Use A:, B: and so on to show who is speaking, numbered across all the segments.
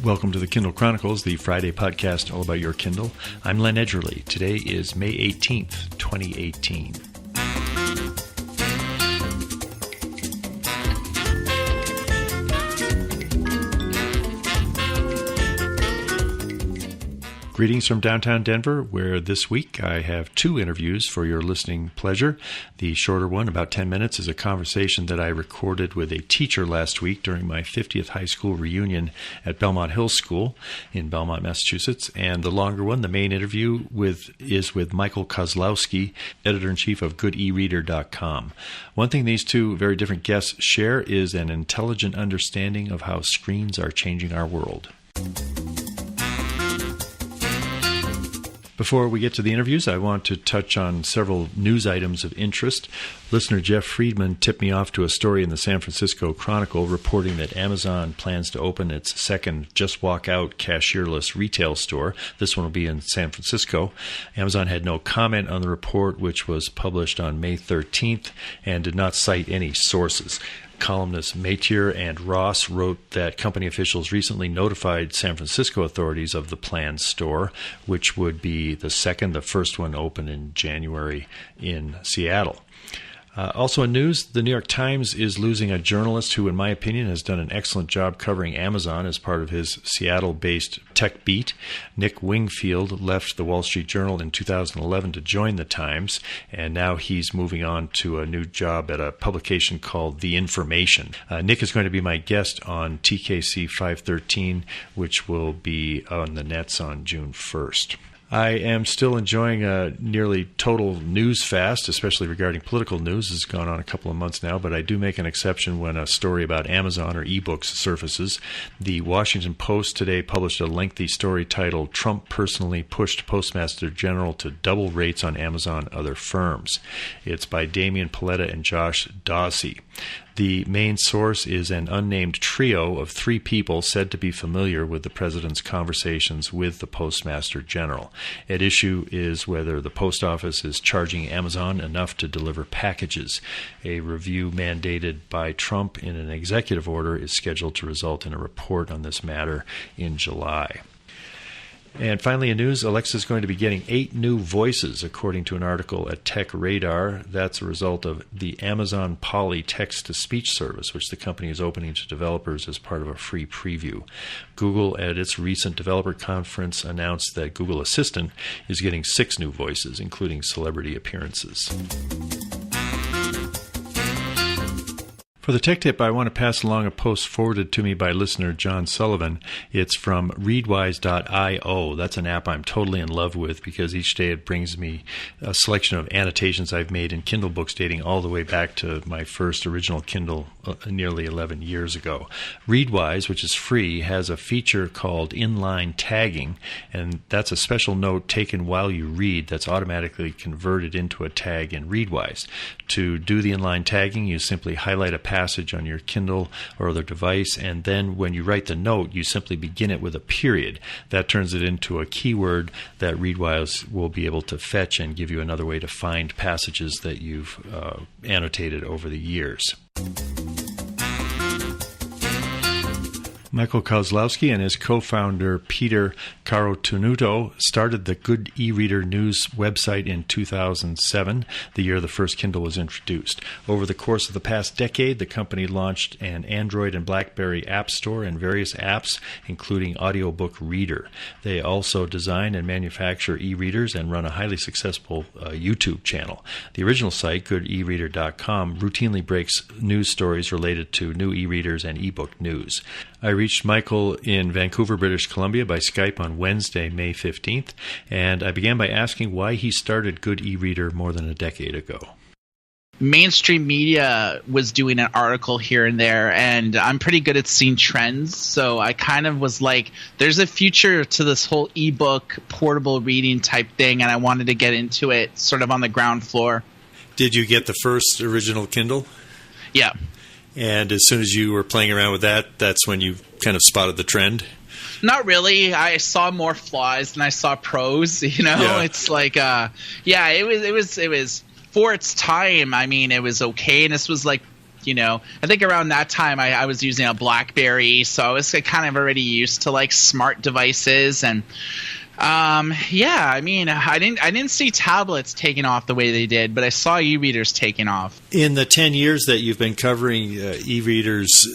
A: Welcome to the Kindle Chronicles, the Friday podcast all about your Kindle. I'm Len Edgerly. Today is May 18th, 2018. Greetings from downtown Denver, where this week I have two interviews for your listening pleasure. The shorter one, about 10 minutes, is a conversation that I recorded with a teacher last week during my 50th high school reunion at Belmont Hill School in Belmont, Massachusetts. And the longer one, the main interview, is with Michael Kozlowski, editor-in-chief of goodereader.com. One thing these two very different guests share is an intelligent understanding of how screens are changing our world. Before we get to the interviews, I want to touch on several news items of interest. Listener Jeff Friedman tipped me off to a story in the San Francisco Chronicle reporting that Amazon plans to open its second Just Walk Out cashierless retail store. This one will be in San Francisco. Amazon had no comment on the report, which was published on May 13th, and did not cite any sources. Columnists Matier and Ross wrote that company officials recently notified San Francisco authorities of the planned store, which would be the first one open in January in Seattle. Also in news, the New York Times is losing a journalist who, in my opinion, has done an excellent job covering Amazon as part of his Seattle-based tech beat. Nick Wingfield left the Wall Street Journal in 2011 to join the Times, and now he's moving on to a new job at a publication called The Information. Nick is going to be my guest on TKC 513, which will be on the nets on June 1st. I am still enjoying a nearly total news fast, especially regarding political news. It's gone on a couple of months now, but I do make an exception when a story about Amazon or ebooks surfaces. The Washington Post today published a lengthy story titled "Trump Personally Pushed Postmaster General to Double Rates on Amazon Other Firms." It's by Damian Paletta and Josh Dawsey. The main source is an unnamed trio of three people said to be familiar with the president's conversations with the Postmaster General. At issue is whether the post office is charging Amazon enough to deliver packages. A review mandated by Trump in an executive order is scheduled to result in a report on this matter in July. And finally in news, Alexa is going to be getting 8 new voices, according to an article at Tech Radar. That's a result of the Amazon Polly text-to-speech service, which the company is opening to developers as part of a free preview. Google, at its recent developer conference, announced that Google Assistant is getting 6 new voices, including celebrity appearances. For the tech tip, I want to pass along a post forwarded to me by listener John Sullivan. It's from Readwise.io. That's an app I'm totally in love with because each day it brings me a selection of annotations I've made in Kindle books dating all the way back to my first original Kindle nearly 11 years ago. Readwise, which is free, has a feature called inline tagging, and that's a special note taken while you read that's automatically converted into a tag in Readwise. To do the inline tagging, you simply highlight a passage on your Kindle or other device, and then when you write the note, you simply begin it with a period. That turns it into a keyword that Readwise will be able to fetch and give you another way to find passages that you've annotated over the years. Michael Kozlowski and his co-founder Peter Carotenuto started the Good e-Reader News website in 2007, the year the first Kindle was introduced. Over the course of the past decade, the company launched an Android and BlackBerry app store and various apps, including Audiobook Reader. They also design and manufacture e-readers and run a highly successful YouTube channel. The original site, goodereader.com, routinely breaks news stories related to new e-readers and e-book news. I reached Michael in Vancouver, British Columbia by Skype on Wednesday, May 15th, and I began by asking why he started Good e-Reader more than a decade ago.
B: Mainstream media was doing an article here and there, and I'm pretty good at seeing trends, so I kind of was like, there's a future to this whole ebook portable reading type thing, and I wanted to get into it sort of on the ground floor.
A: Did you get the first original Kindle?
B: Yeah.
A: And as soon as you were playing around with that, that's when you kind of spotted the trend?
B: Not really. I saw more flaws than I saw pros, you know? Yeah. It's like, it was for its time. I mean, it was okay. And this was like I think around that time I was using a BlackBerry, so I was kind of already used to like smart devices. And I didn't see tablets taking off the way they did, but I saw e-readers taking off.
A: In the 10 years that you've been covering e-readers,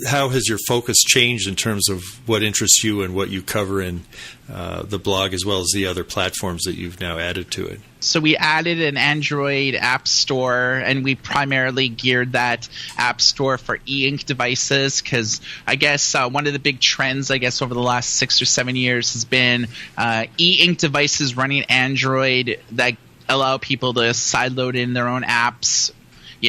A: how has your focus changed in terms of what interests you and what you cover in the blog, as well as the other platforms that you've now added to it?
B: So we added an Android app store, and we primarily geared that app store for e-ink devices, because I guess one of the big trends, over the last 6 or 7 years has been e-ink devices running Android that allow people to sideload in their own apps,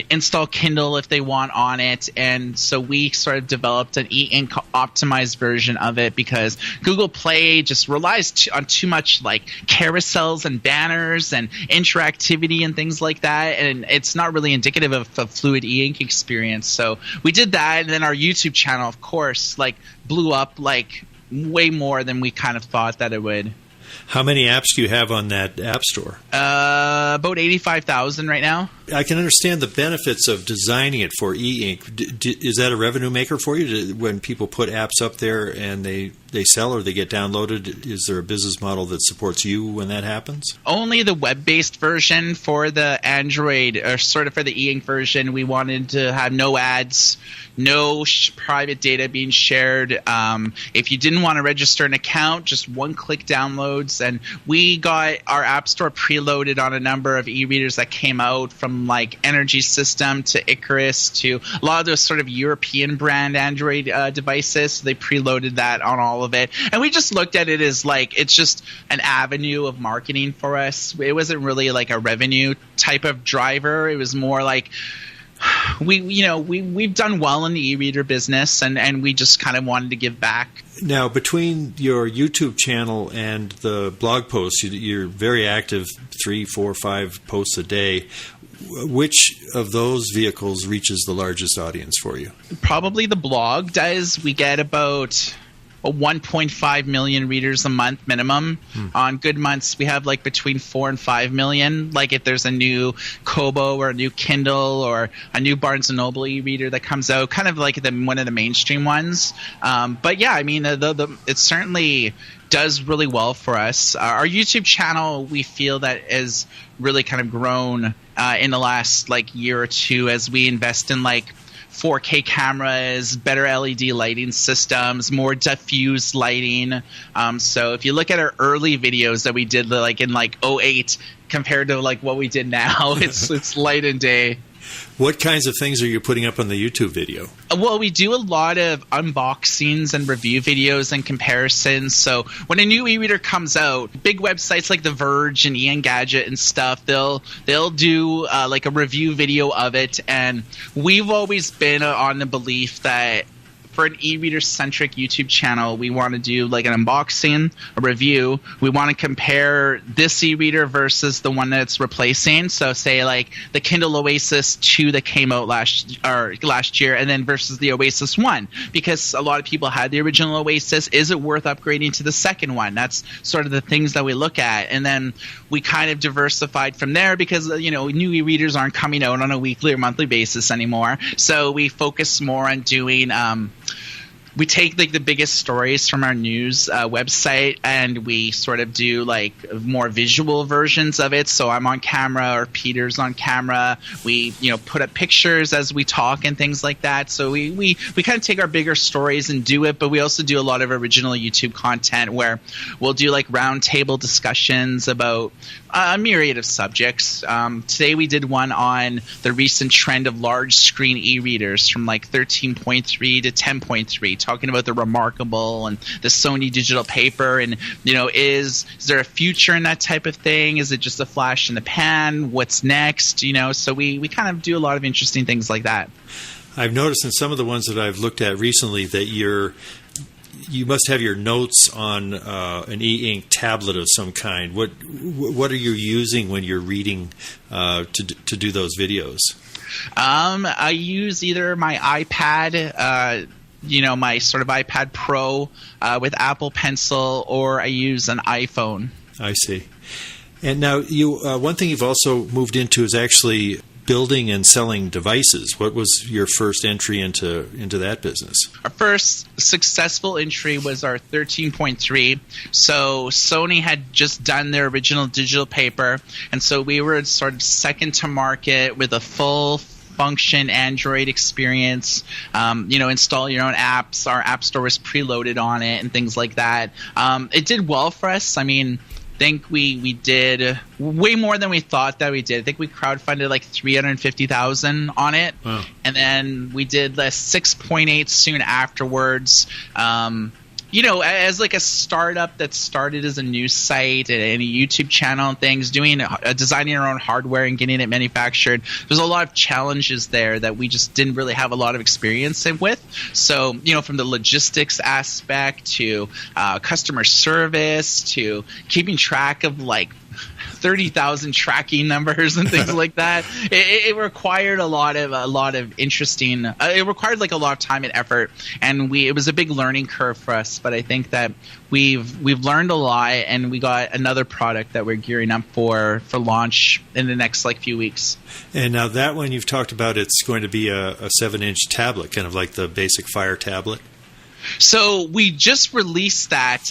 B: install Kindle if they want on it. And so we sort of developed an e-ink optimized version of it, because Google Play just relies on too much like carousels and banners and interactivity and things like that, and it's not really indicative of a fluid e-ink experience. So we did that, and then our YouTube channel, of course, like blew up like way more than we kind of thought that it would.
A: How many apps do you have on that app store?
B: About 85,000 right now.
A: I can understand the benefits of designing it for e-ink. Is that a revenue maker for you? When people put apps up there and they sell or they get downloaded, is there a business model that supports you when that happens?
B: Only the web-based version. For the Android, or sort of for the e-ink version, we wanted to have no ads, no private data being shared. If you didn't want to register an account, just one-click downloads. And we got our app store preloaded on a number of e-readers that came out, from like Energy System to Icarus to a lot of those sort of European brand Android devices. So they preloaded that on all of it. And we just looked at it as like it's just an avenue of marketing for us. It wasn't really like a revenue type of driver. It was more like we've done well in the e-reader business, and we just kind of wanted to give back.
A: Now, between your YouTube channel and the blog posts, you're very active, 3, 4, 5 posts a day. Which of those vehicles reaches the largest audience for you? Probably
B: the blog does. We get about 1.5 million readers a month minimum. On good months, we have like between 4 and 5 million. Like if there's a new Kobo or a new Kindle or a new Barnes & Noble e-reader that comes out, kind of like one of the mainstream ones. But yeah, I mean, it certainly does really well for us. Our YouTube channel, we feel that has really kind of grown in the last like year or two, as we invest in like 4K cameras, better LED lighting systems, more diffuse lighting. So if you look at our early videos that we did like in like 2008 compared to like what we did now, it's light and day.
A: What kinds of things are you putting up on the YouTube video?
B: Well, we do a lot of unboxings and review videos and comparisons. So when a new e-reader comes out, big websites like The Verge and Engadget and stuff, they'll do like a review video of it. And we've always been on the belief that for an e-reader-centric YouTube channel, we want to do like an unboxing, a review. We want to compare this e-reader versus the one that it's replacing. So say like the Kindle Oasis 2 that came out last year, and then versus the Oasis 1. Because a lot of people had the original Oasis. Is it worth upgrading to the second one? That's sort of the things that we look at. And then we kind of diversified from there, because new e-readers aren't coming out on a weekly or monthly basis anymore. So we focus more on doing we take like the biggest stories from our news website, and we sort of do like more visual versions of it. So I'm on camera, or Peter's on camera. We put up pictures as we talk and things like that. So we kind of take our bigger stories and do it, but we also do a lot of original YouTube content where we'll do like roundtable discussions about a myriad of subjects. Today we did one on the recent trend of large screen e-readers from like 13.3 to 10.3, talking about the Remarkable and the Sony digital paper, and is there a future in that type of thing? Is it just a flash in the pan? What's next? So we kind of do a lot of interesting things like that.
A: I've noticed in some of the ones that I've looked at recently that you must have your notes on an e-ink tablet of some kind. What are you using when you're reading to do those videos?
B: I use either my iPad, my sort of iPad Pro with Apple Pencil, or I use an iPhone.
A: I see. And now one thing you've also moved into is actually building and selling devices. What was your first entry into that business?
B: Our first successful entry was our 13.3. So Sony had just done their original digital paper, and so we were sort of second to market with a full function Android experience. Install your own apps. Our app store was preloaded on it and things like that. It did well for us. I mean, I think we did way more than we thought that we did. I think we crowdfunded like $350,000 on it.
A: Wow.
B: And then we did the 6.8 soon afterwards. As like a startup that started as a news site and a YouTube channel and things, designing our own hardware and getting it manufactured, there's a lot of challenges there that we just didn't really have a lot of experience with. So, from the logistics aspect to customer service to keeping track of like 30,000 tracking numbers and things like that. It required a lot of interesting. It required like a lot of time and effort, and it was a big learning curve for us. But I think that we've learned a lot, and we got another product that we're gearing up for launch in the next like few weeks.
A: And now that one you've talked about, it's going to be a 7-inch tablet, kind of like the basic Fire tablet.
B: So we just released that.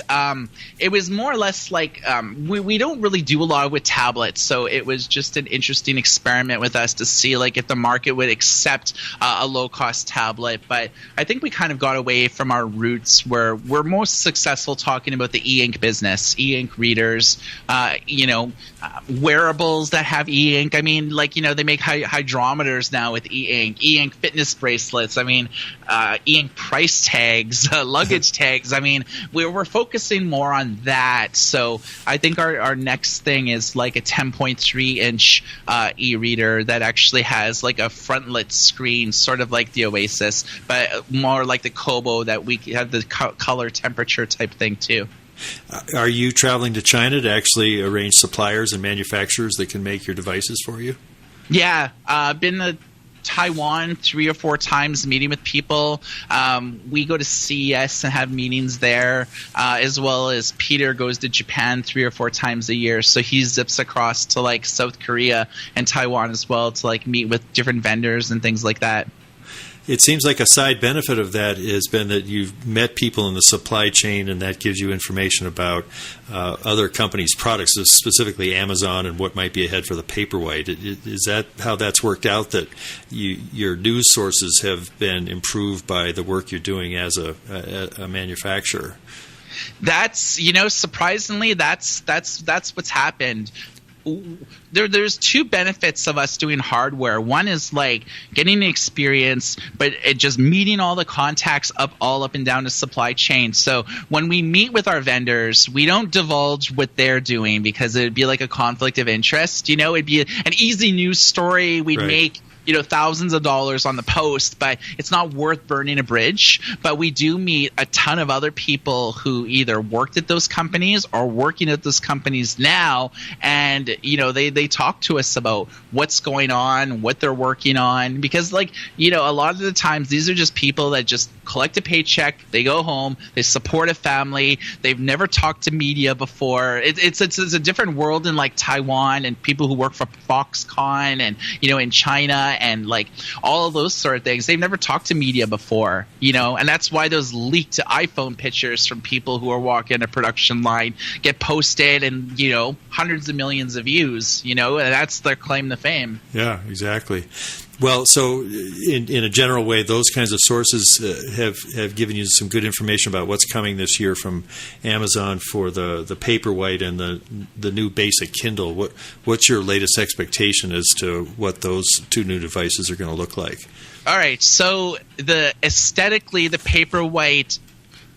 B: It was more or less like we don't really do a lot with tablets, so it was just an interesting experiment with us to see like if the market would accept a low-cost tablet. But I think we kind of got away from our roots where we're most successful talking about the e-ink business, e-ink readers, wearables that have e-ink. I mean, they make hydrometers now with e-ink, e-ink fitness bracelets. I mean, e-ink price tags. Luggage tags. I mean, we're focusing more on that. So I think our next thing is like a 10.3-inch e-reader that actually has like a frontlit screen, sort of like the Oasis, but more like the Kobo that we have the color temperature type thing too.
A: Are you traveling to China to actually arrange suppliers and manufacturers that can make your devices for you?
B: Yeah, been to Taiwan 3 or 4 times meeting with people. We go to CES and have meetings there, as well as Peter goes to Japan 3 or 4 times a year. So he zips across to like South Korea and Taiwan as well to like meet with different vendors and things like that.
A: It seems like a side benefit of that has been that you've met people in the supply chain, and that gives you information about other companies' products, specifically Amazon, and what might be ahead for the Paperwhite. Is that how that's worked out, that your news sources have been improved by the work you're doing as a manufacturer? That's,
B: surprisingly, that's what's happened. There's 2 benefits of us doing hardware. One is like getting the experience, but it just meeting all the contacts all up and down the supply chain. So when we meet with our vendors, we don't divulge what they're doing because it would be like a conflict of interest. It'd be an easy news story. We'd make thousands of dollars on the post, but it's not worth burning a bridge. But we do meet a ton of other people who either worked at those companies or working at those companies now, and they talk to us about what's going on, what they're working on, because a lot of the times these are just people that just collect a paycheck, they go home, they support a family, they've never talked to media before. It's a different world in like Taiwan and people who work for Foxconn and in China and like all of those sort of things. They've never talked to media before, and that's why those leaked iPhone pictures from people who are walking a production line get posted and hundreds of millions of views, and that's their claim to fame.
A: Yeah, exactly. Well, so in a general way, those kinds of sources have given you some good information about what's coming this year from Amazon for the Paperwhite and the new basic Kindle. What's your latest expectation as to what those 2 new devices are going to look like?
B: All right, so aesthetically, the Paperwhite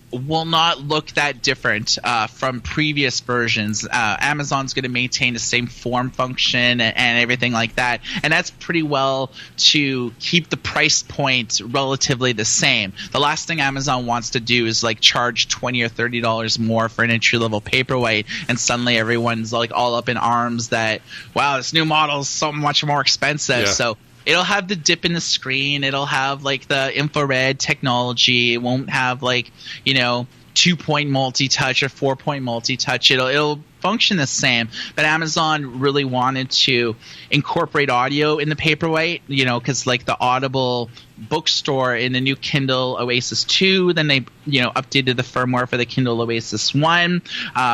B: will not look that different from previous versions. Amazon's going to maintain the same form function and everything like that, and that's pretty well to keep the price point relatively the same. The last thing Amazon wants to do is like charge $20 or $30 more for an entry-level Paperwhite, and suddenly everyone's like all up in arms that, wow, this new model is so much more expensive.
A: Yeah.
B: So it'll have the dip in the screen. It'll have like the infrared technology. It won't have like 2-point multi-touch or 4-point multi-touch. It'll function the same, but Amazon really wanted to incorporate audio in the Paperwhite, because like the Audible bookstore in the new Kindle Oasis 2, then they updated the firmware for the Kindle Oasis 1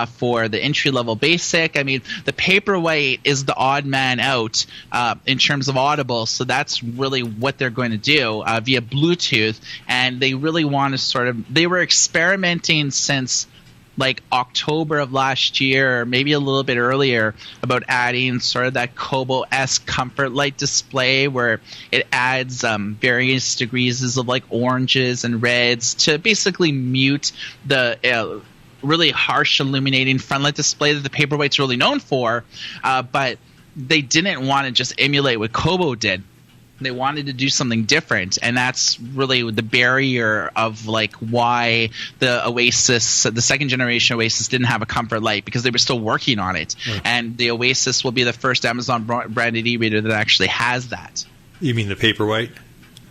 B: for the entry-level basic. I mean, the Paperwhite is the odd man out in terms of Audible, so that's really what they're going to do via Bluetooth, and they really want to they were experimenting since like October of last year, or maybe a little bit earlier, about adding sort of that Kobo-esque comfort light display where it adds various degrees of like oranges and reds to basically mute the really harsh illuminating front light display that the Paperwhite's really known for, but they didn't want to just emulate what Kobo did. They wanted to do something different, and that's really the barrier of like why the Oasis, the second generation Oasis, didn't have a comfort light, because they were still working on it. And the Oasis will be the first Amazon branded e-reader that actually has that.
A: You mean the Paperwhite?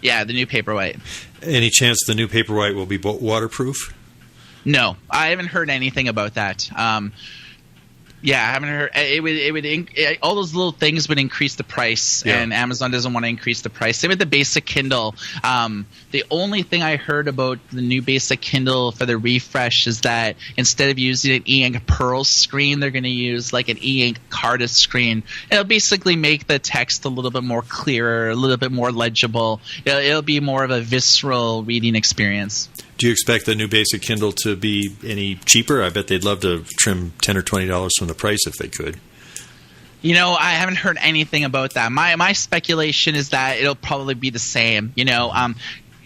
B: Yeah, the new Paperwhite.
A: Any chance the new Paperwhite will be waterproof?
B: No, I haven't heard anything about that. Yeah, I haven't heard. It would all those little things would increase the price, and Amazon doesn't want to increase the price. Same with the basic Kindle. The only thing I heard about the new basic Kindle for the refresh is that instead of using an e-ink Pearl screen, they're going to use like an e-ink Carta screen. It'll basically make the text a little bit more clearer, a little bit more legible. It'll be more of a visceral reading experience.
A: Do you expect the new basic Kindle to be any cheaper? I bet they'd love to trim $10 or $20 from the price if they could.
B: I haven't heard anything about that. My speculation is that it'll probably be the same.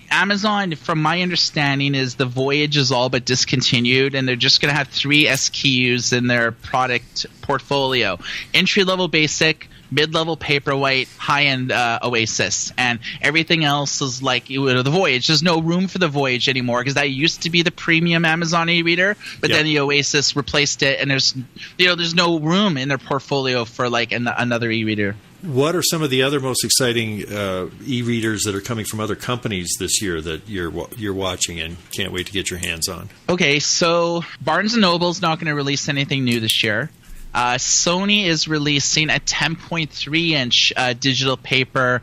B: Amazon, from my understanding, is the Voyage is all but discontinued, and they're just going to have 3 SKUs in their product portfolio: entry-level basic, mid-level Paperwhite, high-end Oasis, and everything else is like the Voyage. There's no room for the Voyage anymore, because that used to be the premium Amazon e-reader, but then the Oasis replaced it, and there's no room in their portfolio for like another e-reader.
A: What are some of the other most exciting e-readers that are coming from other companies this year that you're watching and can't wait to get your hands on? Okay,
B: so Barnes & Noble's not going to release anything new this year. Sony is releasing a 10.3-inch digital paper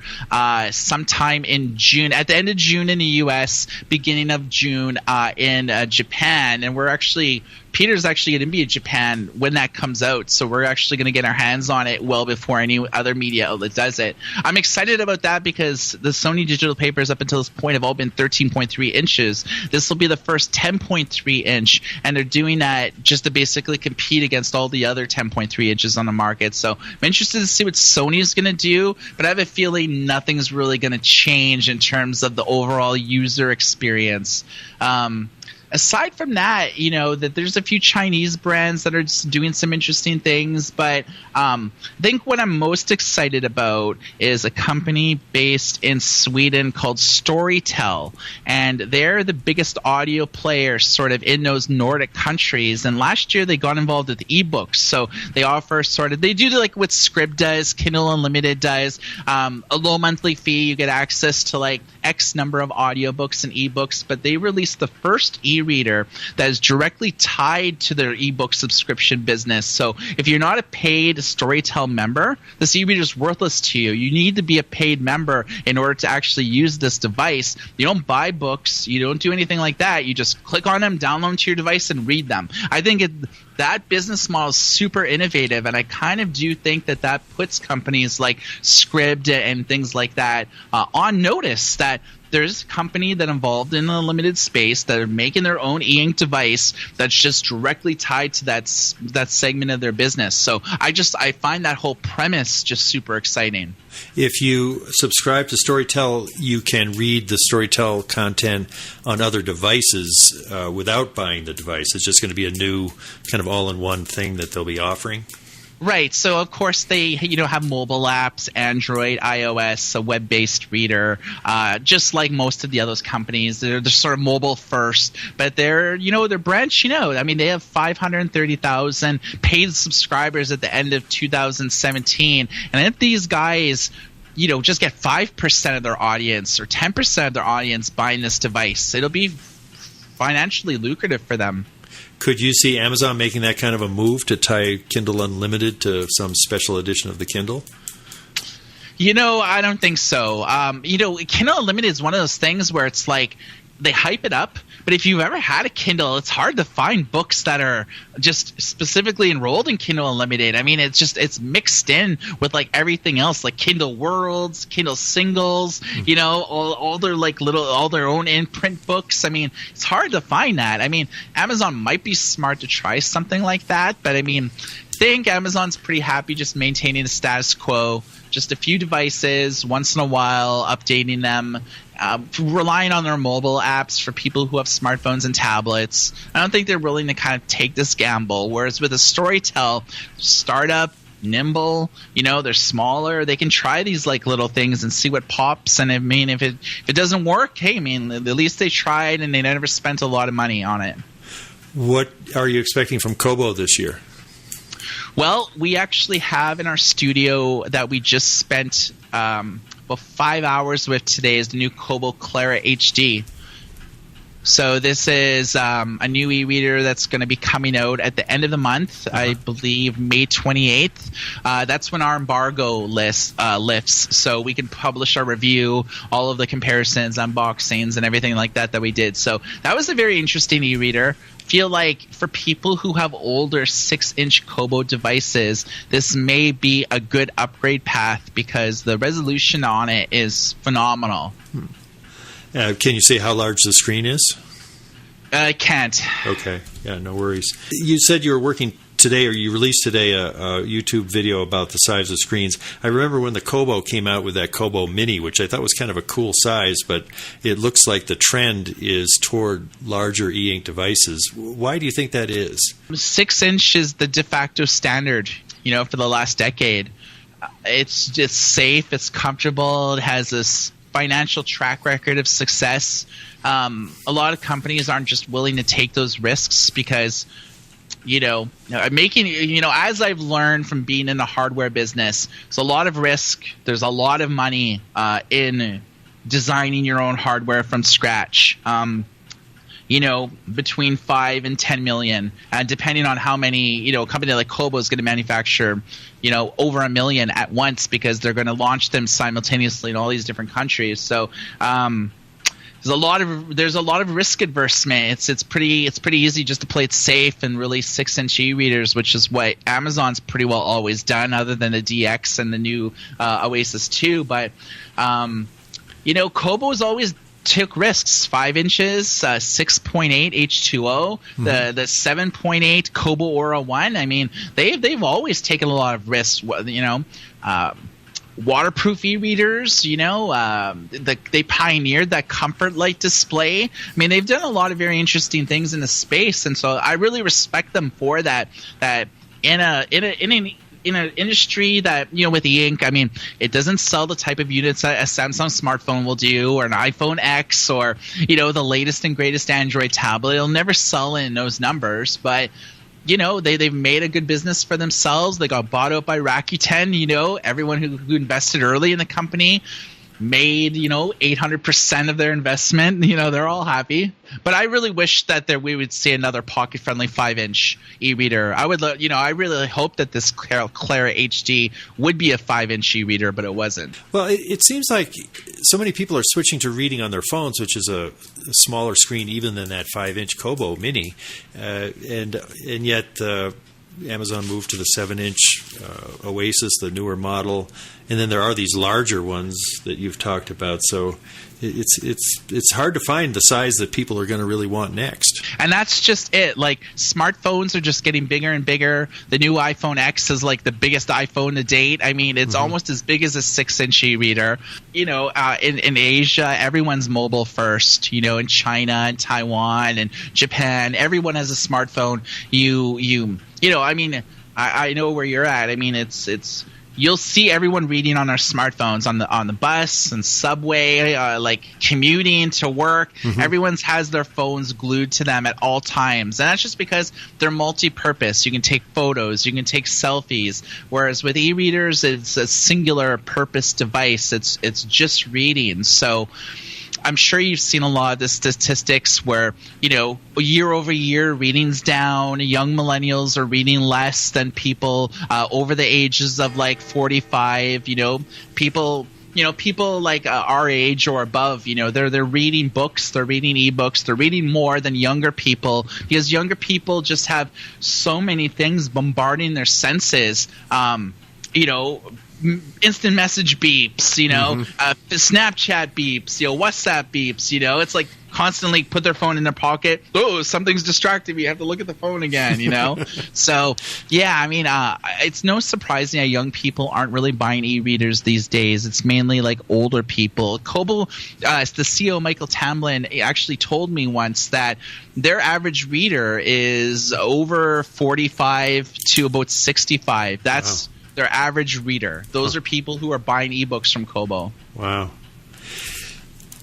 B: sometime in June, at the end of June in the U.S., beginning of June in Japan. And Peter's actually going to be in Japan when that comes out, so we're actually going to get our hands on it well before any other media outlet does it. I'm excited about that because the Sony digital papers up until this point have all been 13.3 inches. This will be the first 10.3 inch, and they're doing that just to basically compete against all the other 10.3 inches on the market. So I'm interested to see what Sony's going to do, but I have a feeling nothing's really going to change in terms of the overall user experience. Aside from that, that there's a few Chinese brands that are just doing some interesting things, but I think what I'm most excited about is a company based in Sweden called Storytel, and they're the biggest audio player sort of in those Nordic countries, and last year they got involved with ebooks, so they offer they do like what Scribd does, Kindle Unlimited does, a low monthly fee, you get access to like X number of audiobooks and ebooks, but they released the first e-reader that is directly tied to their ebook subscription business. So if you're not a paid Storytel member, this e-reader is worthless to you. You need to be a paid member in order to actually use this device. You don't buy books. You don't do anything like that. You just click on them, download them to your device, and read them. I think that business model is super innovative, and I kind of do think that puts companies like Scribd and things like that on notice that there's a company that involved in the limited space that are making their own e-ink device that's just directly tied to that segment of their business. So I find that whole premise just super exciting.
A: If you subscribe to Storytel, you can read the Storytel content on other devices without buying the device. It's just going to be a new kind of all-in-one thing that they'll be offering.
B: Right. So, of course, they have mobile apps, Android, iOS, a web-based reader, just like most of the other companies. They're sort of mobile first, but they're branched. I mean, they have 530,000 paid subscribers at the end of 2017, and if these guys just get 5% of their audience or 10% of their audience buying this device, it'll be financially lucrative for them.
A: Could you see Amazon making that kind of a move to tie Kindle Unlimited to some special edition of the Kindle?
B: I don't think so. Kindle Unlimited is one of those things where it's like they hype it up, but if you've ever had a Kindle, it's hard to find books that are just specifically enrolled in Kindle Unlimited. I mean, it's mixed in with like everything else, like Kindle Worlds, Kindle Singles, all their all their own in-print books. I mean, it's hard to find that. I mean, Amazon might be smart to try something like that, but I mean, I think Amazon's pretty happy just maintaining the status quo. Just a few devices, once in a while, updating them, relying on their mobile apps for people who have smartphones and tablets. I don't think they're willing to kind of take this gamble. Whereas with a Storytel, startup, nimble, they're smaller. They can try these like little things and see what pops. And I mean, if it doesn't work, hey, I mean, at least they tried and they never spent a lot of money on it.
A: What are you expecting from Kobo this year?
B: Well, we actually have in our studio that we just spent about 5 hours with today is the new Kobo Clara HD. So this is a new e-reader that's going to be coming out at the end of the month, I believe May 28th. That's when our embargo lifts, so we can publish our review, all of the comparisons, unboxings, and everything like that we did. So that was a very interesting e-reader. Feel like for people who have older 6-inch Kobo devices, this may be a good upgrade path because the resolution on it is phenomenal.
A: Can you say how large the screen is?
B: I can't.
A: Okay. Yeah, no worries. You said you were working today, or you released today a YouTube video about the size of screens. I remember when the Kobo came out with that Kobo Mini, which I thought was kind of a cool size, but it looks like the trend is toward larger e-ink devices. Why do you think that is?
B: 6-inch is the de facto standard, for the last decade. It's just safe, it's comfortable, it has this financial track record of success. A lot of companies aren't just willing to take those risks because as I've learned from being in the hardware business, there's a lot of risk. There's a lot of money in designing your own hardware from scratch. Between 5 and 10 million, depending on how many, a company like Kobo is going to manufacture, over 1 million at once because they're going to launch them simultaneously in all these different countries. So, there's a lot of risk advertisement. It's pretty easy just to play it safe and release 6-inch e-readers, which is what Amazon's pretty well always done, other than the DX and the new Oasis 2. But Kobo's always took risks. 5 inches, 6.8 H2O, the 7.8 Kobo Aura 1. I mean, they've always taken a lot of risks. Waterproof e-readers, they pioneered that comfort light display. I mean, they've done a lot of very interesting things in the space, and so I really respect them for that. That in an industry that, with e-ink, I mean, it doesn't sell the type of units that a Samsung smartphone will do, or an iPhone X, or the latest and greatest Android tablet. It'll never sell in those numbers, but they've made a good business for themselves. They got bought out by Rakuten. Everyone who invested early in the company made 800% of their investment. They're all happy. But I really wish that we would see another pocket-friendly 5-inch e-reader. I really hope that this Clara HD would be a 5-inch e-reader, but it wasn't.
A: Well, it seems like so many people are switching to reading on their phones, which is a smaller screen even than that 5-inch Kobo Mini, and yet Amazon moved to the 7-inch Oasis, the newer model, and then there are these larger ones that you've talked about. So it's hard to find the size that people are going to really want next.
B: And that's just it. Like, smartphones are just getting bigger and bigger. The new iPhone X is like the biggest iPhone to date. I mean, it's almost as big as a 6-inch e-reader. In Asia, everyone's mobile first. In China and Taiwan and Japan, everyone has a smartphone. I know where you're at. I mean, it's you'll see everyone reading on their smartphones on the bus and subway, like commuting to work. Everyone's has their phones glued to them at all times, and that's just because they're multi-purpose. You can take photos, you can take selfies. Whereas with e-readers, it's a singular purpose device. It's just reading. So I'm sure you've seen a lot of the statistics where, year over year, reading's down. Young millennials are reading less than people over the ages of like 45. People like our age or above, they're reading books, they're reading ebooks, they're reading more than younger people, because younger people just have so many things bombarding their senses. Instant message beeps, Snapchat beeps, WhatsApp beeps, it's like constantly put their phone in their pocket. Oh, something's distracting me. I have to look at the phone again, So, yeah, it's no surprising that young people aren't really buying e-readers these days. It's mainly like older people. Kobo, the CEO, Michael Tamblyn, actually told me once that their average reader is over 45 to about 65. That's their average reader. Those are people who are buying ebooks from Kobo.
A: Wow.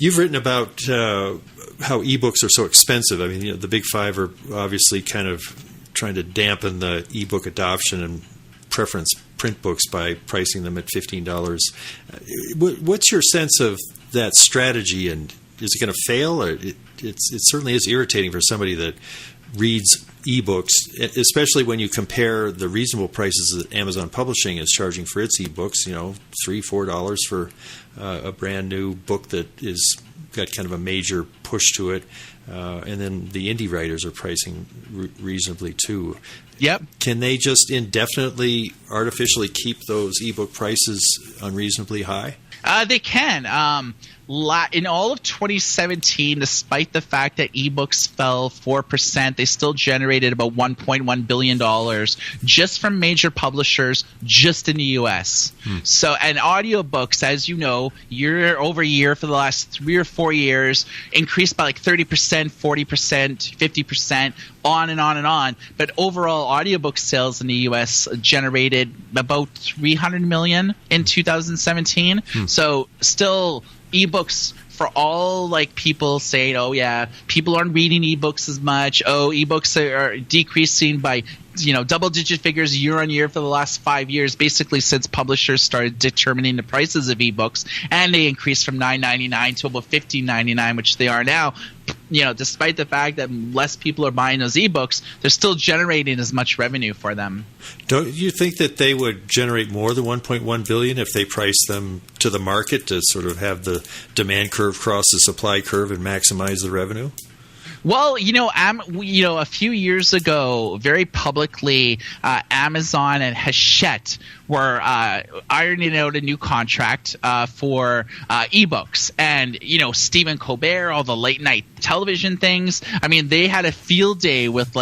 A: You've written about how ebooks are so expensive. The big five are obviously kind of trying to dampen the ebook adoption and preference print books by pricing them at $15. What's your sense of that strategy, and is it going to fail? Or it certainly is irritating for somebody that reads ebooks, especially when you compare the reasonable prices that Amazon Publishing is charging for its ebooks, $3-4 for a brand new book that is got kind of a major push to it, and then the indie writers are pricing reasonably too.
B: Yep.
A: Can they just indefinitely artificially keep those ebook prices unreasonably high?
B: They can. In all of 2017, despite the fact that ebooks fell 4%, they still generated about $1.1 billion just from major publishers just in the U.S. So, and audiobooks, as you know, year over year for the last 3 or 4 years, increased by like 30%, 40%, 50%, on and on and on. But overall, audiobook sales in the U.S. generated about $300 million in 2017. So still ebooks, for all like people saying, oh yeah, people aren't reading ebooks as much. Oh, ebooks are decreasing by double-digit figures year on year for the last 5 years, basically since publishers started determining the prices of ebooks, and they increased from $9.99 to about $15.99, which they are now. Despite the fact that less people are buying those ebooks, they're still generating as much revenue for them.
A: Don't you think that they would generate more than $1.1 billion if they priced them to the market to sort of have the demand curve cross the supply curve and maximize the revenue?
B: Well, a few years ago, very publicly, Amazon and Hachette were ironing out a new contract for ebooks. And, Stephen Colbert, all the late night television things. They had a field day with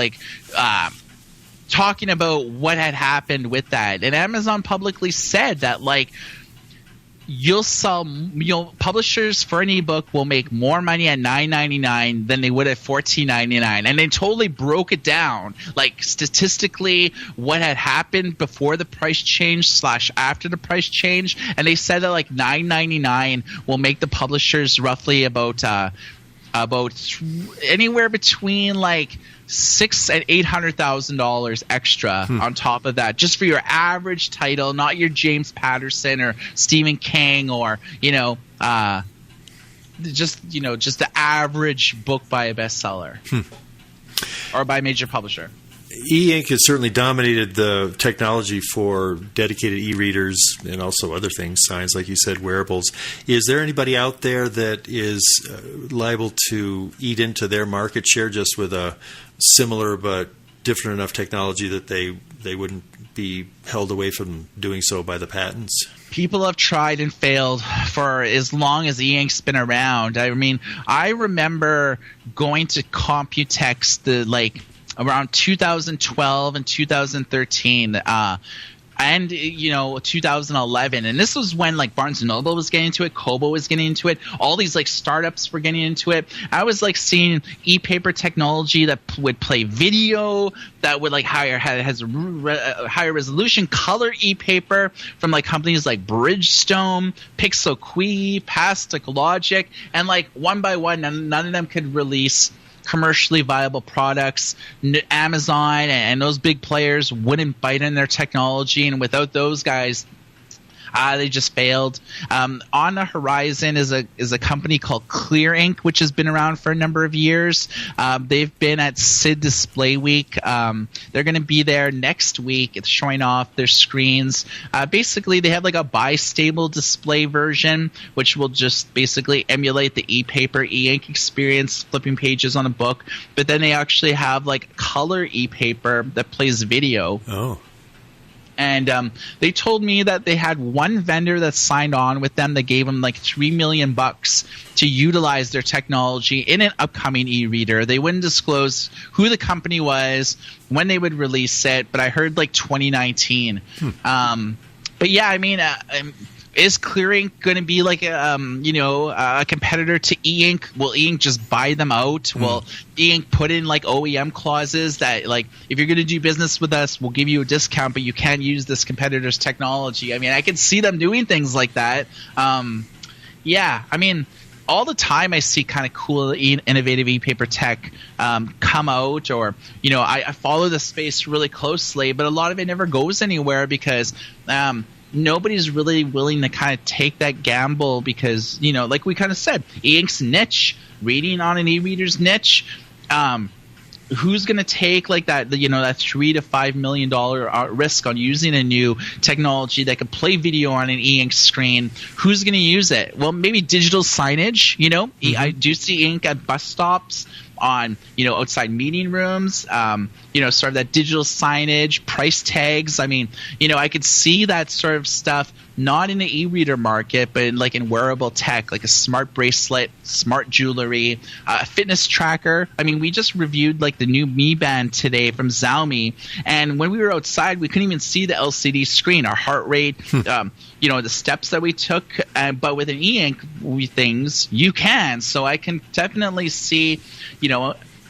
B: talking about what had happened with that. And Amazon publicly said that publishers for an ebook will make more money at $9.99 than they would at $14.99, and they totally broke it down, statistically, what had happened before the price change / after the price change, and they said that $9.99 will make the publishers roughly about anywhere between $600,000 and $800,000 extra on top of that, just for your average title, not your James Patterson or Stephen King or just the average book by a bestseller or by a major publisher.
A: E-ink has certainly dominated the technology for dedicated e-readers and also other things, signs, like you said, wearables. Is there anybody out there that is liable to eat into their market share just with a similar but different enough technology that they wouldn't be held away from doing so by the patents?
B: People have tried and failed for as long as e-ink's been around. I remember going to Computex around 2012 and 2013, and 2011, and this was when Barnes & Noble was getting into it, Kobo was getting into it, all these startups were getting into it. I was seeing e-paper technology that would play video, that would has higher resolution color e-paper from companies like Bridgestone, Pixelqui, Pastic Logic, and one by one, none of them could release commercially viable products. Amazon and those big players wouldn't bite in their technology, and without those guys, They just failed. On the horizon is a company called CLEARink, which has been around for a number of years. They've been at SID Display Week. They're going to be there next week. It's showing off their screens. Basically, they have like a bistable display version, which will just basically emulate the e-paper, e-ink experience, flipping pages on a book. But then they actually have like color e-paper that plays video.
A: Oh.
B: And they told me that they had one vendor that signed on with them that gave them like $3 million to utilize their technology in an upcoming e-reader. They wouldn't disclose who the company was, when they would release it, but I heard like 2019. But yeah, I mean, is CLEARink going to be like a competitor to e-ink? Will e-ink just buy them out? Will e-ink put in like OEM clauses that like if you're going to do business with us, we'll give you a discount, but you can't use this competitor's technology? I mean, I can see them doing things like that. Yeah, I mean, all the time I see kind of cool, innovative e-paper tech come out, or I follow the space really closely, but a lot of it never goes anywhere because nobody's really willing to kind of take that gamble because, like we kind of said, e-ink's niche, reading on an e-reader's niche. Who's going to take like that, that $3 to $5 million risk on using a new technology that can play video on an e-ink screen? Who's going to use it? Well, maybe digital signage. I do see ink at bus stops, on outside meeting rooms, sort of that digital signage, price tags. I mean, I could see that sort of stuff not in the e-reader market, but in wearable tech, like a smart bracelet, smart jewelry, a fitness tracker. I mean, we just reviewed like the new Mi Band today from Xiaomi, and when we were outside, we couldn't even see the LCD screen, our heart rate, the steps that we took. But with an e-ink things, you can. So I can definitely see,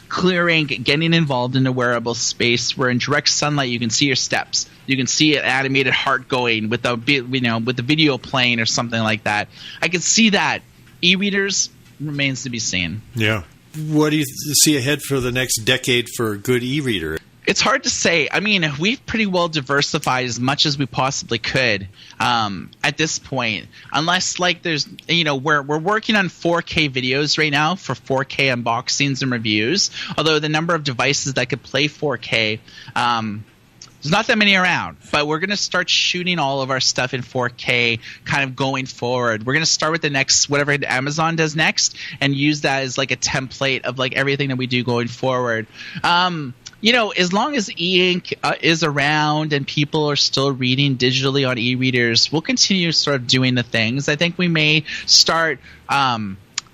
B: CLEARink getting involved in the wearable space where in direct sunlight you can see your steps. You can see an animated heart going with the video playing or something like that. I can see that. E-readers remains to be seen.
A: Yeah. What do you see ahead for the next decade for a good e-reader?
B: It's hard to say. I mean, we've pretty well diversified as much as we possibly could at this point. Unless, there's, we're working on 4K videos right now for 4K unboxings and reviews. Although the number of devices that could play 4K, there's not that many around. But we're going to start shooting all of our stuff in 4K kind of going forward. We're going to start with the next, whatever Amazon does next, and use that as like a template of like everything that we do going forward. As long as e-ink is around and people are still reading digitally on e-readers, we'll continue sort of doing the things. I think we may start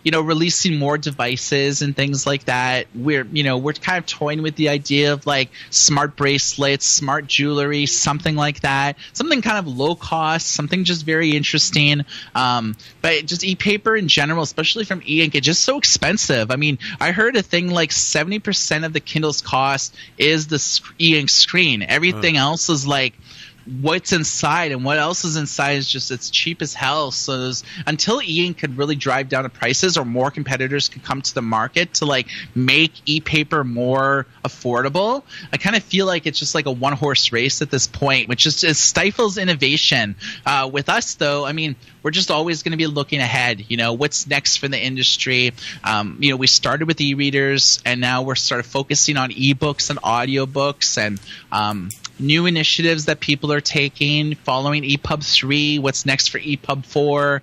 B: releasing more devices and things like that. We're kind of toying with the idea of like smart bracelets, smart jewelry, something like that. Something kind of low cost, something just very interesting. But just e-paper in general, especially from e-ink, it's just so expensive. I mean, I heard a thing like 70% of the Kindle's cost is the e-ink screen. Everything else is like what's inside, and what else is inside is just it's cheap as hell. So until e-ink could really drive down the prices, or more competitors could come to the market to like make e-paper more affordable, I kind of feel like it's just like a one-horse race at this point, which just it stifles innovation. With us though, I mean, we're just always going to be looking ahead. What's next for the industry? We started with e-readers, and now we're sort of focusing on e-books and audiobooks, and new initiatives that people are taking, following EPUB 3, what's next for EPUB 4.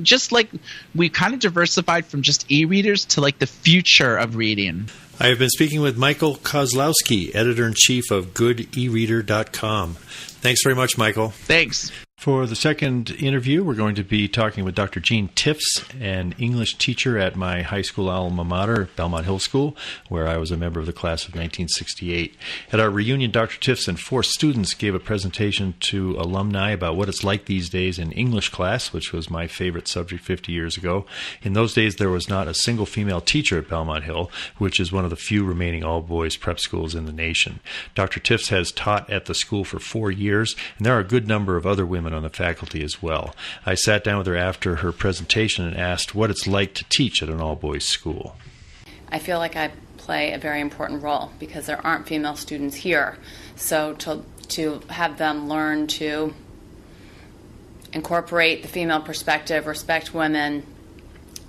B: Just like we kind of diversified from just e-readers to like the future of reading.
A: I have been speaking with Michael Kozlowski, editor-in-chief of goodereader.com. Thanks very much, Michael.
B: Thanks.
A: For the second interview, we're going to be talking with Dr. Jeanne Tifts, an English teacher at my high school alma mater, Belmont Hill School, where I was a member of the class of 1968. At our reunion, Dr. Tifts and 4 students gave a presentation to alumni about what it's like these days in English class, which was my favorite subject 50 years ago. In those days, there was not a single female teacher at Belmont Hill, which is one of the few remaining all-boys prep schools in the nation. Dr. Tifts has taught at the school for 4 years, and there are a good number of other women on the faculty as well. I sat down with her after her presentation and asked what it's like to teach at an all-boys school.
C: I feel like I play a very important role because there aren't female students here. So to have them learn to incorporate the female perspective, respect women.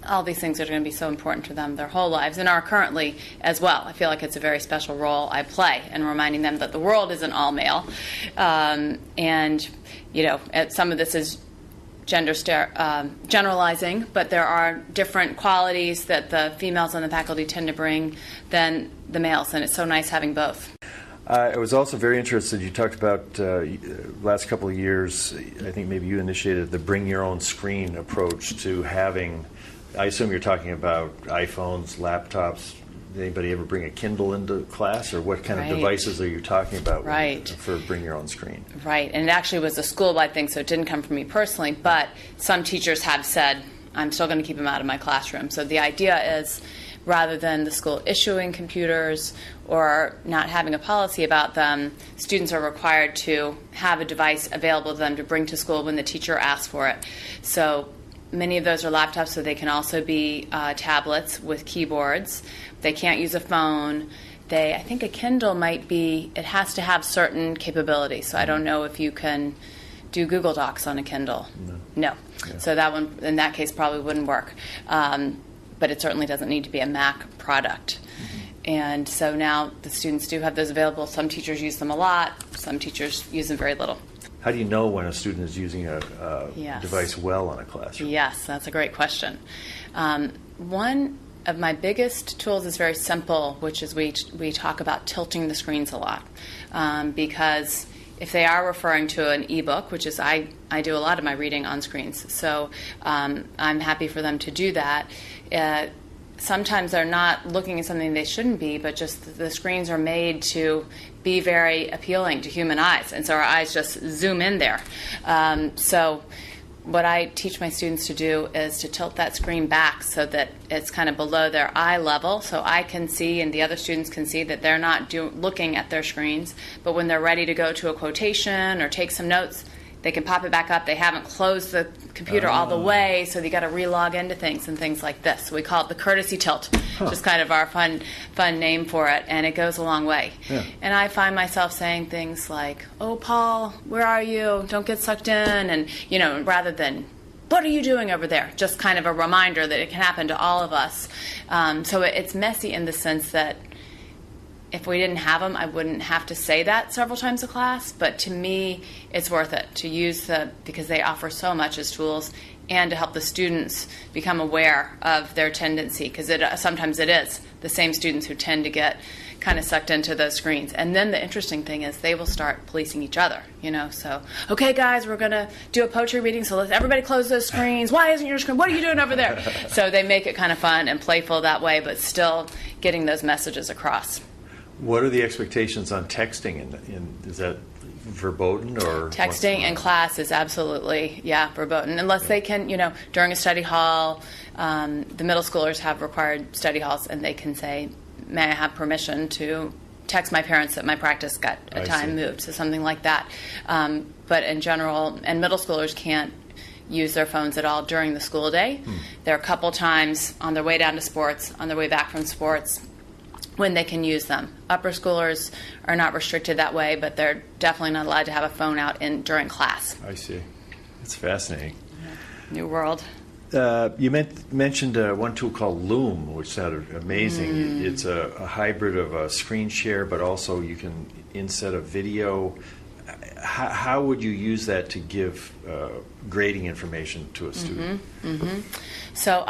C: All these things are going to be so important to them their whole lives, and are currently as well. I feel like it's a very special role I play in reminding them that the world isn't all male. And, some of this is generalizing, but there are different qualities that the females on the faculty tend to bring than the males, and it's so nice having both.
A: I was also very interested, you talked about last couple of years, I think maybe you initiated the bring your own screen approach to having, I assume you're talking about iPhones, laptops. Did anybody ever bring a Kindle into class, or what kind of devices are you talking about for bring your own screen?
C: Right, and it actually was a school-wide thing, so it didn't come from me personally, but some teachers have said, I'm still going to keep them out of my classroom. So the idea is, rather than the school issuing computers or not having a policy about them, students are required to have a device available to them to bring to school when the teacher asks for it. So many of those are laptops, so they can also be tablets with keyboards. They can't use a phone. I think a Kindle might be, it has to have certain capabilities. So I don't know if you can do Google Docs on a Kindle. No. Yeah. So that one, in that case, probably wouldn't work. But it certainly doesn't need to be a Mac product. Mm-hmm. And so now the students do have those available. Some teachers use them a lot. Some teachers use them very little.
A: How do you know when a student is using a device well in a classroom?
C: Yes, that's a great question. One of my biggest tools is very simple, which is we talk about tilting the screens a lot. Because if they are referring to an ebook, which is I do a lot of my reading on screens, so I'm happy for them to do that. Sometimes they're not looking at something they shouldn't be, but just the screens are made to be very appealing to human eyes, and so our eyes just zoom in there. So what I teach my students to do is to tilt that screen back so that it's kind of below their eye level, so I can see and the other students can see that they're not looking at their screens, but when they're ready to go to a quotation or take some notes, they can pop it back up. They haven't closed the computer all the way, so you got to re-log into things and things like this. So we call it the courtesy tilt, just kind of our fun name for it, and it goes a long way. Yeah. And I find myself saying things like, "Oh, Paul, where are you? Don't get sucked in," and rather than, "What are you doing over there?" Just kind of a reminder that it can happen to all of us. So it's messy in the sense that if we didn't have them, I wouldn't have to say that several times a class, but to me, it's worth it to use because they offer so much as tools, and to help the students become aware of their tendency, because sometimes it is the same students who tend to get kind of sucked into those screens. And then the interesting thing is they will start policing each other, so, okay, guys, we're going to do a poetry reading, so let's everybody close those screens. Why isn't your screen? What are you doing over there? So they make it kind of fun and playful that way, but still getting those messages across.
A: What are the expectations on texting? Is that verboten or
C: texting in class is absolutely verboten, unless they can during a study hall. The middle schoolers have required study halls, and they can say, "May I have permission to text my parents that my practice got a time moved?" So something like that. But in general, and middle schoolers can't use their phones at all during the school day. There are a couple times on their way down to sports, on their way back from sports, when they can use them. Upper schoolers are not restricted that way, but they're definitely not allowed to have a phone out during class.
A: I see. It's fascinating.
C: New world.
A: You mentioned one tool called Loom, which sounded amazing. It's a hybrid of a screen share, but also you can inset a video. How would you use that to give grading information to a student?
C: So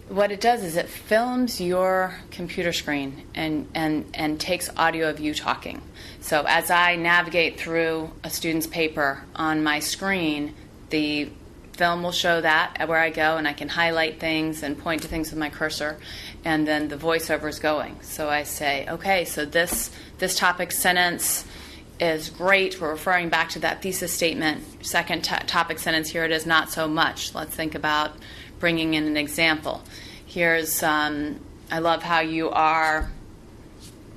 C: what it does is it films your computer screen and takes audio of you talking. So as I navigate through a student's paper on my screen, the film will show that where I go, and I can highlight things and point to things with my cursor, and then the voiceover is going. So I say, okay, so this topic sentence is great. We're referring back to that thesis statement. Second topic sentence, here it is, not so much. Let's think about bringing in an example. Here's, I love how you are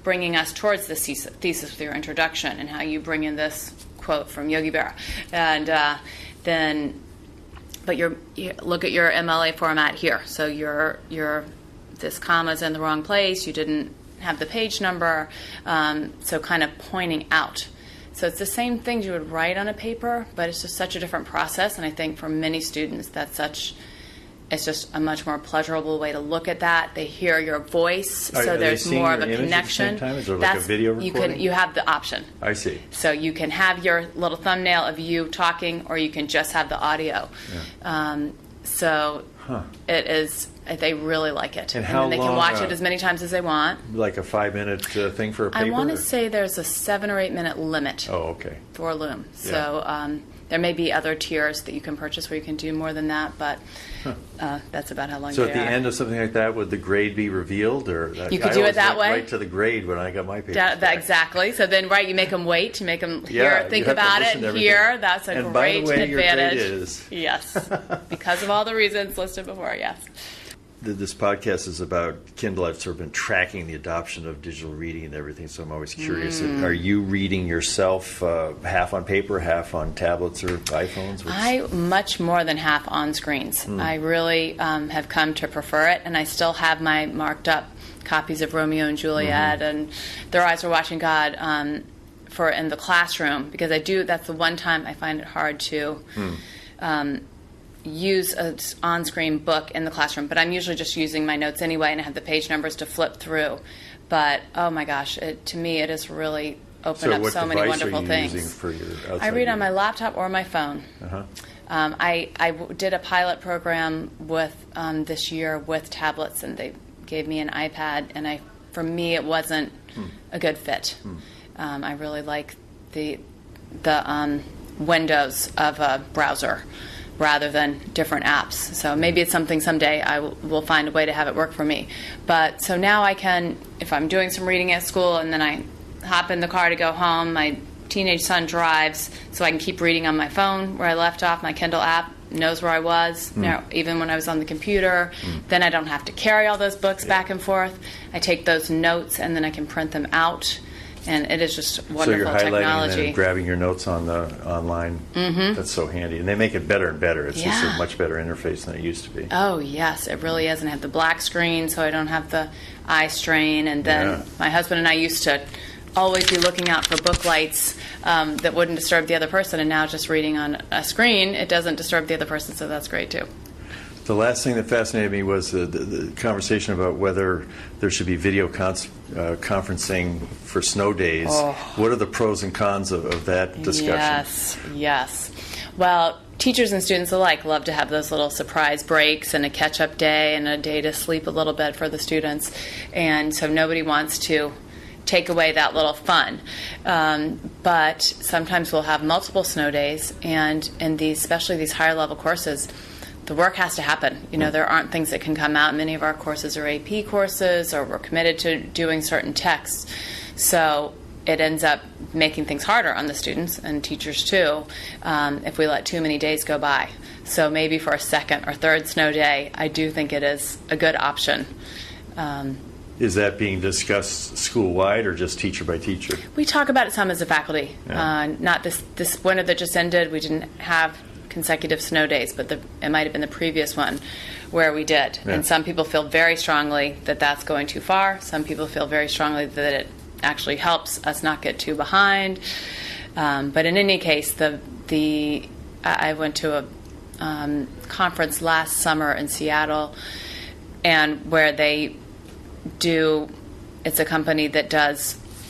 C: bringing us towards this thesis with your introduction, and how you bring in this quote from Yogi Berra. And but you look at your MLA format here. So this comma's in the wrong place. You didn't have the page number. So kind of pointing out. So it's the same things you would write on a paper, but it's just such a different process. And I think for many students, it's just a much more pleasurable way to look at that. They hear your voice, so there's more of a connection.
A: At the same time? Is there like a video recording?
C: You have the option.
A: I see.
C: So you can have your little thumbnail of you talking, or you can just have the audio.
A: Yeah.
C: It is. They really like it,
A: and how
C: they
A: long,
C: can watch it as many times as they want.
A: Like a 5-minute thing for a paper?
C: I want to say there's a 7 or 8 minute limit.
A: Oh, okay.
C: For Loom.
A: Yeah.
C: So there may be other tiers that you can purchase where you can do more than that, but that's about how long.
A: So at the end of something like that, would the grade be revealed, or
C: you could do it that way?
A: Right to the grade when I got my paper.
C: Exactly. So then, you make them wait, you make them think about it, and hear. That's a
A: and
C: great
A: by the way,
C: advantage.
A: Your grade is.
C: Yes, because of all the reasons listed before. Yes.
A: This podcast is about Kindle. I've sort of been tracking the adoption of digital reading and everything, so I'm always curious. Are you reading yourself half on paper, half on tablets or iPhones?
C: I much more than half on screens. I really have come to prefer it, and I still have my marked up copies of Romeo and Juliet and Their Eyes Were Watching God for in the classroom, because that's the one time I find it hard to use an on-screen book in the classroom, but I'm usually just using my notes anyway, and I have the page numbers to flip through. But oh my gosh, to me it has really opened up so many wonderful things.
A: Using for your
C: I read on my laptop or my phone. I did a pilot program with this year with tablets, and they gave me an iPad, and for me it wasn't a good fit. I really like the windows of a browser rather than different apps. So maybe it's something someday I will find a way to have it work for me. But so now I can, if I'm doing some reading at school and then I hop in the car to go home, my teenage son drives, so I can keep reading on my phone where I left off. My Kindle app knows where I was, even when I was on the computer. Then I don't have to carry all those books back and forth. I take those notes and then I can print them out. And it is just wonderful technology.
A: So you're highlighting and then grabbing your notes on the online. That's so handy. And they make it better and better. It's just a much better interface than it used to be.
C: Oh, yes, it really is. And I have the black screen, so I don't have the eye strain. And then my husband and I used to always be looking out for book lights that wouldn't disturb the other person. And now just reading on a screen, it doesn't disturb the other person, so that's great too.
A: The last thing that fascinated me was the conversation about whether there should be video conferencing for snow days. What are the pros and cons of that discussion?
C: Yes. Well, teachers and students alike love to have those little surprise breaks and a catch-up day and a day to sleep a little bit for the students. And so nobody wants to take away that little fun. But sometimes we'll have multiple snow days, and in especially these higher level courses, the work has to happen. There aren't things that can come out. Many of our courses are AP courses, or we're committed to doing certain texts. So it ends up making things harder on the students and teachers too if we let too many days go by. So maybe for a second or third snow day, I do think it is a good option.
A: Is that being discussed school-wide or just teacher by teacher?
C: We talk about it some as a faculty. Not this winter that just ended. We didn't have consecutive snow days, but it might have been the previous one where we did. And some people feel very strongly that that's going too far. Some people feel very strongly that it actually helps us not get too behind. But in any case, I went to a conference last summer in Seattle, and where it's a company that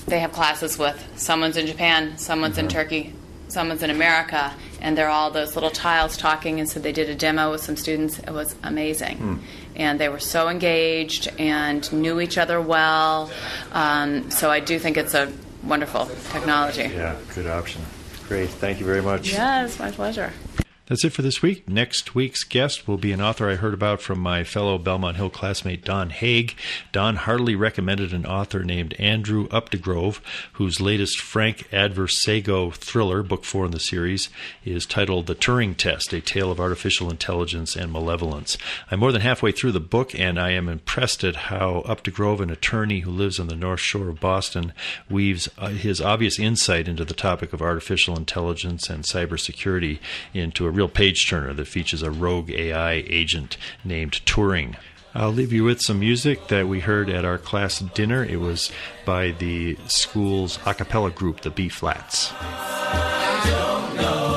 C: they have classes with someone's in Japan, someone's in Turkey, someone's in America, and they're all those little tiles talking, and so they did a demo with some students. It was amazing. And they were so engaged and knew each other well. So I do think it's a wonderful technology.
A: Yeah, good option. Great. Thank you very much.
C: Yes, my pleasure.
A: That's it for this week. Next week's guest will be an author I heard about from my fellow Belmont Hill classmate Don Haig. Don heartily recommended an author named Andrew Updegrove, whose latest Frank Adversego thriller, book 4 in the series, is titled The Turing Test, A Tale of Artificial Intelligence and Malevolence. I'm more than halfway through the book, and I am impressed at how Updegrove, an attorney who lives on the North Shore of Boston, weaves his obvious insight into the topic of artificial intelligence and cybersecurity into a real page-turner that features a rogue AI agent named Turing. I'll leave you with some music that we heard at our class dinner. It was by the school's a cappella group, the B-Flats.
D: I don't know.